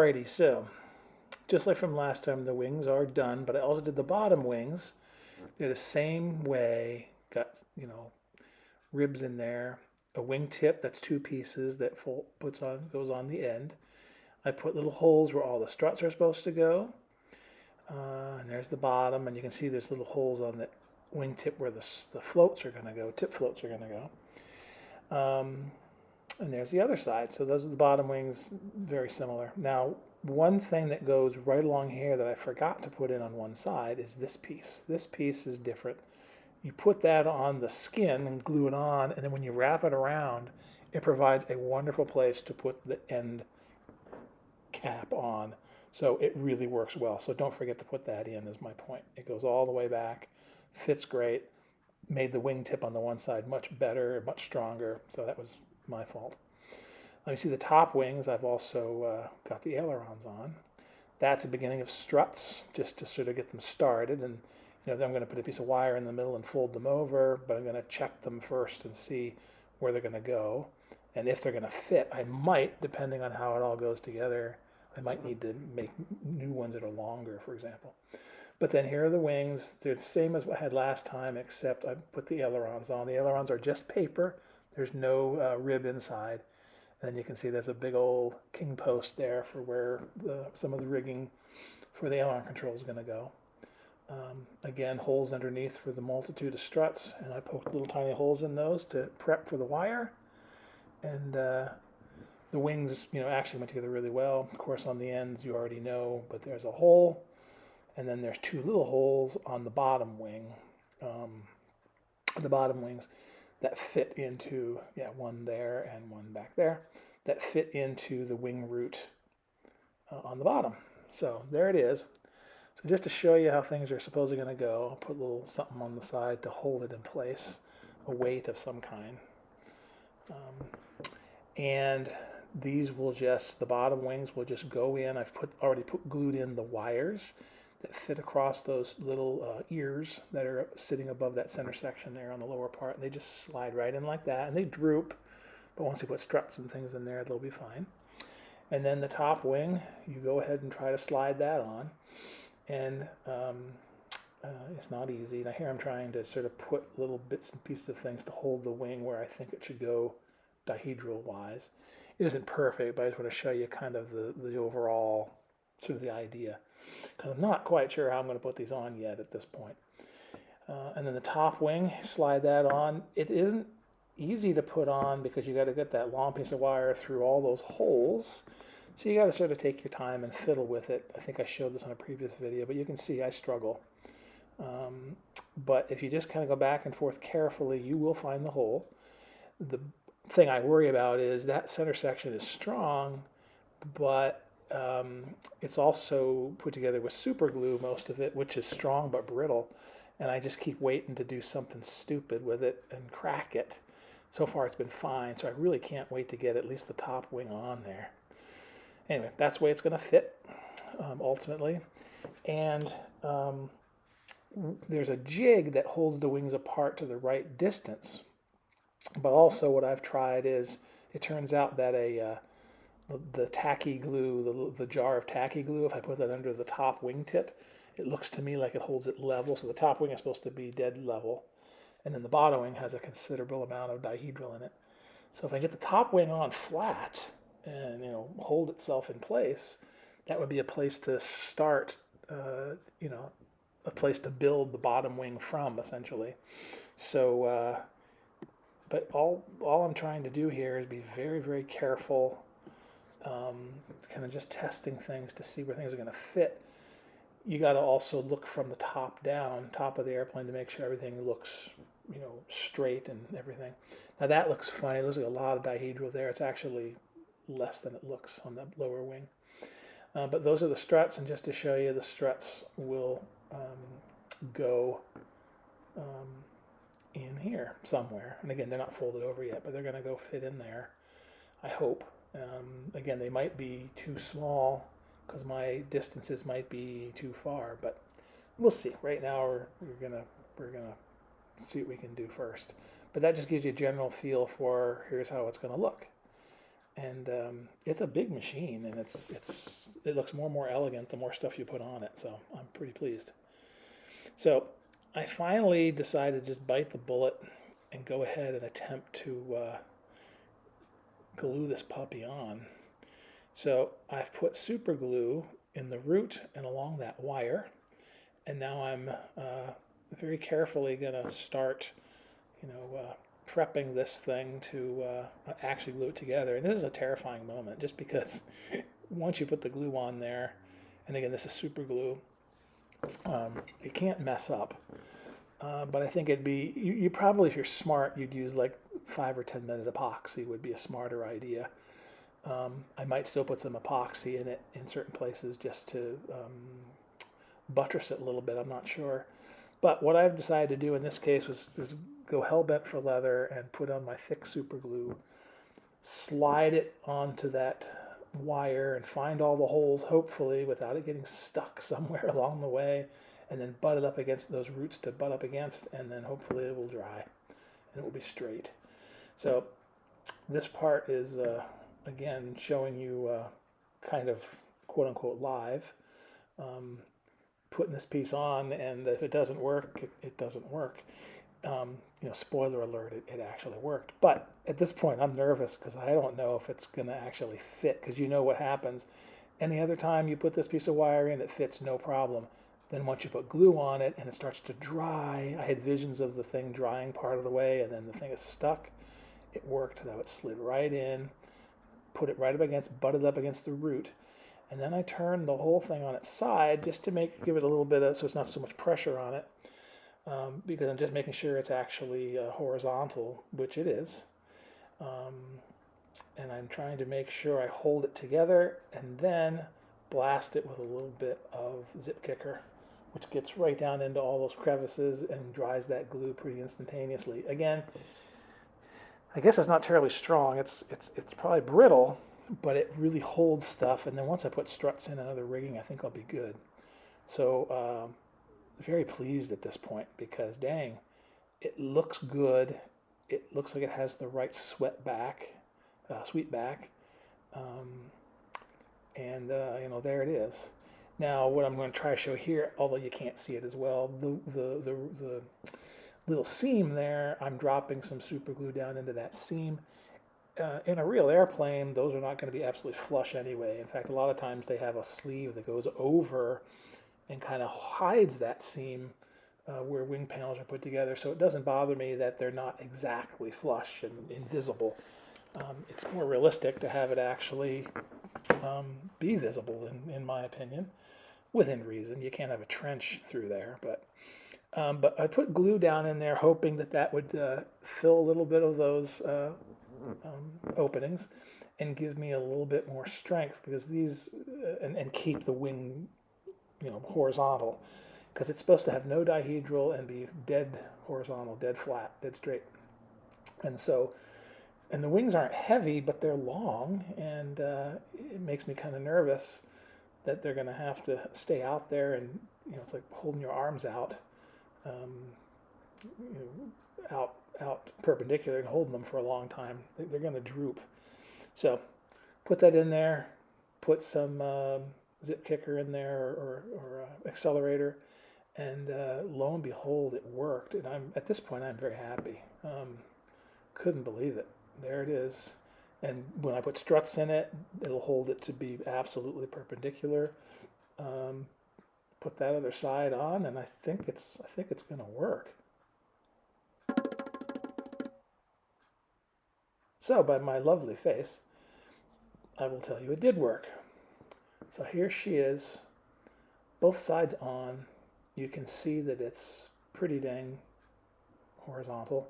Alrighty, so just like from last time, the wings are done, but I also did the bottom wings. They're the same way. Got, ribs in there. A wing tip that's two pieces that goes on the end. I put little holes where all the struts are supposed to go. And there's the bottom, and you can see there's little holes on the wing tip where the floats are going to go, tip floats are going to go. And there's the other side. So those are the bottom wings, very similar. Now, one thing that goes right along here that I forgot to put in on one side is this piece. This piece is different. You put that on the skin and glue it on, and then when you wrap it around, it provides a wonderful place to put the end cap on. So it really works well. So don't forget to put that in, is my point. It goes all the way back, fits great, made the wingtip on the one side much better, much stronger. So that was my fault. Let me see the top wings. I've also got the ailerons on. That's the beginning of struts, just to sort of get them started. And then I'm going to put a piece of wire in the middle and fold them over, but I'm going to check them first and see where they're going to go. And if they're going to fit, I might, depending on how it all goes together, I might need to make new ones that are longer, for example. But then here are the wings. They're the same as what I had last time, except I put the ailerons on. The ailerons are just paper. There's no rib inside. And then you can see there's a big old king post there for where some of the rigging for the aileron control is going to go. Again, holes underneath for the multitude of struts, and I poked little tiny holes in those to prep for the wire. And the wings, actually went together really well. Of course, on the ends, you already know, but there's a hole, and then there's two little holes on the bottom wing, the bottom wings that fit into, one there and one back there, that fit into the wing root on the bottom. So there it is. So just to show you how things are supposedly going to go, I'll put a little something on the side to hold it in place, a weight of some kind. And these will the bottom wings will just go in. I've already glued in the wires that fit across those little ears that are sitting above that center section there on the lower part. And they just slide right in like that, and they droop. But once you put struts and things in there, they'll be fine. And then the top wing, you go ahead and try to slide that on. And it's not easy. Now here I'm trying to sort of put little bits and pieces of things to hold the wing where I think it should go dihedral-wise. It isn't perfect, but I just want to show you kind of the overall sort of the idea. Because I'm not quite sure how I'm going to put these on yet at this point. And then the top wing, slide that on. It isn't easy to put on because you got to get that long piece of wire through all those holes. So you got to sort of take your time and fiddle with it. I think I showed this on a previous video, but you can see I struggle. But if you just kind of go back and forth carefully, you will find the hole. The thing I worry about is that center section is strong, but it's also put together with super glue, most of it, which is strong but brittle. And I just keep waiting to do something stupid with it and crack it. So far it's been fine, so I really can't wait to get at least the top wing on there. Anyway, that's the way it's going to fit, ultimately. And there's a jig that holds the wings apart to the right distance. But also what I've tried is, it turns out that the tacky glue, the jar of tacky glue, if I put that under the top wingtip, it looks to me like it holds it level. So the top wing is supposed to be dead level. And then the bottom wing has a considerable amount of dihedral in it. So if I get the top wing on flat and hold itself in place, that would be a place to start, a place to build the bottom wing from, essentially. So, but all I'm trying to do here is be very, very careful, kind of just testing things to see where things are going to fit. You got to also look from the top down, top of the airplane, to make sure everything looks, straight and everything. Now that looks funny. It looks like a lot of dihedral there. It's actually less than it looks on the lower wing. But those are the struts, and just to show you, the struts will go in here somewhere. And again, they're not folded over yet, but they're going to go fit in there, I hope. Again, they might be too small because my distances might be too far, but we'll see. Right now, we're gonna see what we can do first. But that just gives you a general feel for here's how it's going to look. And it's a big machine, and it looks more and more elegant the more stuff you put on it. So I'm pretty pleased. So I finally decided to just bite the bullet and go ahead and attempt to glue this puppy on. So I've put super glue in the root and along that wire, and now I'm very carefully going to start, prepping this thing to actually glue it together. And this is a terrifying moment, just because once you put the glue on there, and again, this is super glue, it can't mess up. But I think it'd be, you probably, if you're smart, you'd use like 5 or 10 minute epoxy would be a smarter idea. I might still put some epoxy in it in certain places just to buttress it a little bit. I'm not sure. But what I've decided to do in this case was go hell-bent for leather and put on my thick super glue, slide it onto that wire and find all the holes, hopefully, without it getting stuck somewhere along the way, and then butt it up against those roots to butt up against, and then hopefully it will dry and it will be straight. So this part is, again, showing you kind of quote-unquote live. Putting this piece on, and if it doesn't work, it doesn't work. Spoiler alert, it actually worked. But at this point, I'm nervous because I don't know if it's going to actually fit, because you know what happens. Any other time you put this piece of wire in, it fits no problem. Then once you put glue on it and it starts to dry, I had visions of the thing drying part of the way, and then the thing is stuck. It worked, though. It slid right in, put it right up against, butted up against the root. And then I turned the whole thing on its side just to give it a little bit of, so it's not so much pressure on it, because I'm just making sure it's actually horizontal, which it is. And I'm trying to make sure I hold it together and then blast it with a little bit of zip kicker, which gets right down into all those crevices and dries that glue pretty instantaneously. Again, I guess it's not terribly strong. It's probably brittle, but it really holds stuff. And then once I put struts in and other rigging, I think I'll be good. So very pleased at this point, because dang, it looks good. It looks like it has the right sweet back. And there it is. Now what I'm going to try to show here, although you can't see it as well, the little seam there, I'm dropping some super glue down into that seam. In a real airplane, those are not going to be absolutely flush anyway. In fact, a lot of times they have a sleeve that goes over and kind of hides that seam where wing panels are put together. So it doesn't bother me that they're not exactly flush and invisible. It's more realistic to have it actually be visible, in my opinion, within reason. You can't have a trench through there, but I put glue down in there, hoping that would fill a little bit of those openings and give me a little bit more strength, because these and keep the wing horizontal, because it's supposed to have no dihedral and be dead horizontal, dead flat, dead straight. And the wings aren't heavy, but they're long, and it makes me kind of nervous that they're going to have to stay out there, and it's like holding your arms out, out perpendicular and holding them for a long time. They're going to droop. So put that in there, put some zip kicker in there, or accelerator, and lo and behold, it worked. And at this point I'm very happy. Couldn't believe it. There it is. And when I put struts in it, it'll hold it to be absolutely perpendicular. Put that other side on, and I think it's going to work. So by my lovely face, I will tell you it did work. So here she is, both sides on. You can see that it's pretty dang horizontal.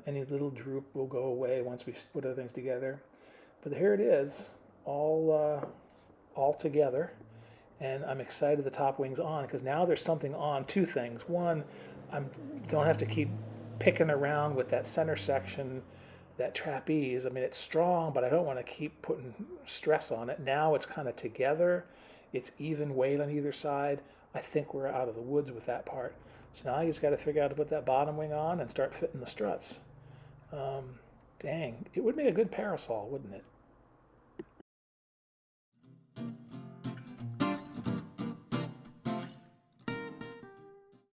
Any little droop will go away once we put other things together. But here it is, all together. And I'm excited the top wing's on, because now there's something on. Two things. One, I don't have to keep picking around with that center section, that trapeze. I mean, it's strong, but I don't want to keep putting stress on it. Now it's kind of together. It's even weight on either side. I think we're out of the woods with that part. So now you just got to figure out how to put that bottom wing on and start fitting the struts. Dang, it would make a good parasol, wouldn't it?